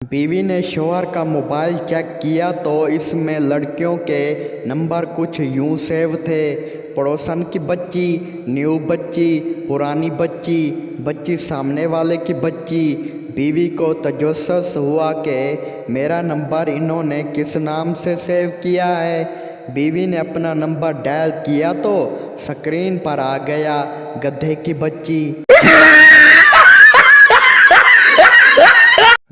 बीवी ने शौहर का मोबाइल चेक किया तो इसमें लड़कियों के नंबर कुछ यूं सेव थे। पड़ोसन की बच्ची, न्यू बच्ची, पुरानी बच्ची, बच्ची सामने वाले की बच्ची। बीवी को तजस्सुस हुआ कि मेरा नंबर इन्होंने किस नाम से सेव किया है। बीवी ने अपना नंबर डायल किया तो स्क्रीन पर आ गया गधे की बच्ची।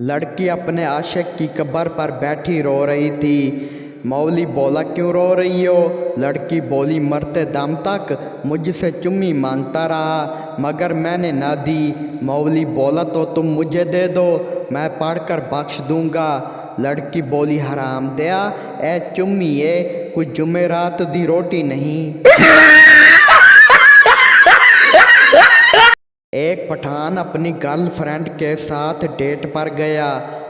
लड़की अपने आशिक की कब्र पर बैठी रो रही थी। मौली बोला, क्यों रो रही हो? लड़की बोली, मरते दम तक मुझसे चुम्मी मांगता रहा मगर मैंने ना दी। मौली बोला, तो तुम मुझे दे दो, मैं पढ़कर बख्श दूंगा। लड़की बोली, हराम दिया, ए चुम्मी ये कुछ जुमेरात दी रोटी नहीं। एक पठान अपनी गर्लफ्रेंड के साथ डेट पर गया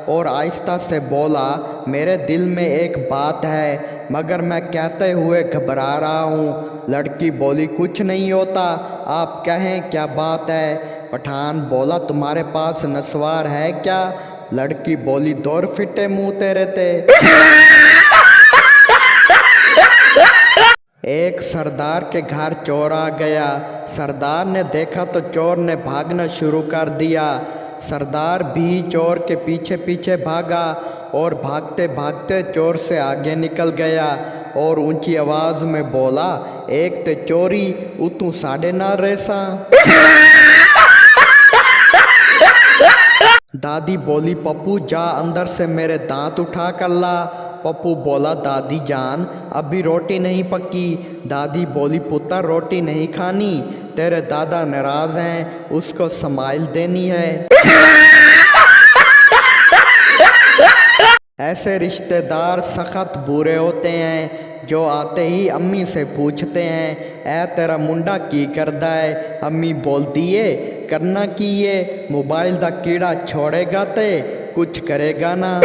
और आहिस्ता से बोला, मेरे दिल में एक बात है मगर मैं कहते हुए घबरा रहा हूँ। लड़की बोली, कुछ नहीं होता, आप कहें क्या बात है। पठान बोला, तुम्हारे पास नस्वार है क्या? लड़की बोली, दौर फिटे मुँह तेरे ते। एक सरदार के घर चोर आ गया। सरदार ने देखा तो चोर ने भागना शुरू कर दिया। सरदार भी चोर के पीछे पीछे भागा और भागते भागते चोर से आगे निकल गया और ऊंची आवाज़ में बोला, एक ते चोरी उतू साढ़े ना रेसा। दादी बोली, पप्पू जा अंदर से मेरे दांत उठा कर ला। पप्पू बोला, दादी जान अभी रोटी नहीं पकी। दादी बोली, पुत्र रोटी नहीं खानी, तेरे दादा नाराज हैं, उसको समाइल देनी है। ऐसे रिश्तेदार सख्त बुरे होते हैं जो आते ही अम्मी से पूछते हैं, ऐ तेरा मुंडा की करदा है? अम्मी बोलती है, करना की ये मोबाइल दा कीड़ा छोड़ेगा ते कुछ करेगा ना।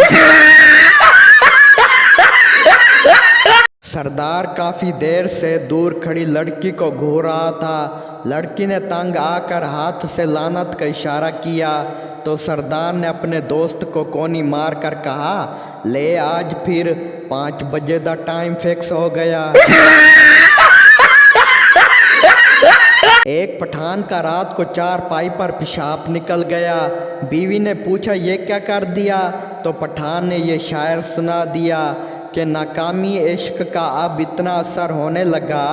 सरदार काफ़ी देर से दूर खड़ी लड़की को घूर रहा था। लड़की ने तंग आकर हाथ से लानत का इशारा किया तो सरदार ने अपने दोस्त को कोनी मार कर कहा, ले आज फिर 5 बजे दा टाइम फिक्स हो गया। एक पठान का रात को चारपाई पर पेशाब निकल गया। बीवी ने पूछा, ये क्या कर दिया? तो पठान ने ये शायर सुना दिया कि नाकामी इश्क का अब इतना असर होने लगा,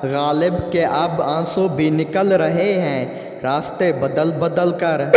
गालिब के अब आंसू भी निकल रहे हैं रास्ते बदल बदल कर।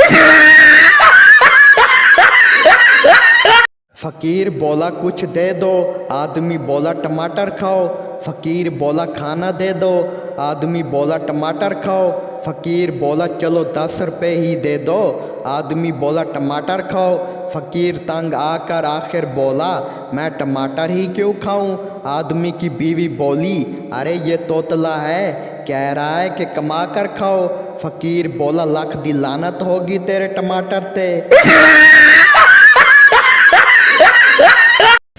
फ़कीर बोला, कुछ दे दो। आदमी बोला, टमाटर खाओ। फ़कीर बोला, खाना दे दो। आदमी बोला, टमाटर खाओ। फ़कीर बोला, चलो 10 रुपये ही दे दो। आदमी बोला, टमाटर खाओ। फ़कीर तंग आकर आखिर बोला, मैं टमाटर ही क्यों खाऊं? आदमी की बीवी बोली, अरे ये तोतला है, कह रहा है कि कमा कर खाओ। फ़कीर बोला, लख दी लानत होगी तेरे टमाटर ते।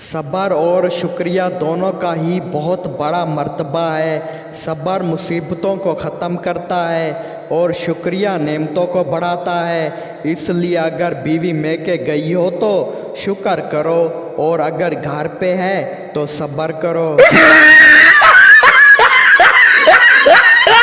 सब्र और शुक्रिया दोनों का ही बहुत बड़ा मर्तबा है। सब्र मुसीबतों को ख़त्म करता है और शुक्रिया नेमतों को बढ़ाता है। इसलिए अगर बीवी मैके गई हो तो शुक्र करो और अगर घर पे है तो सब्र करो।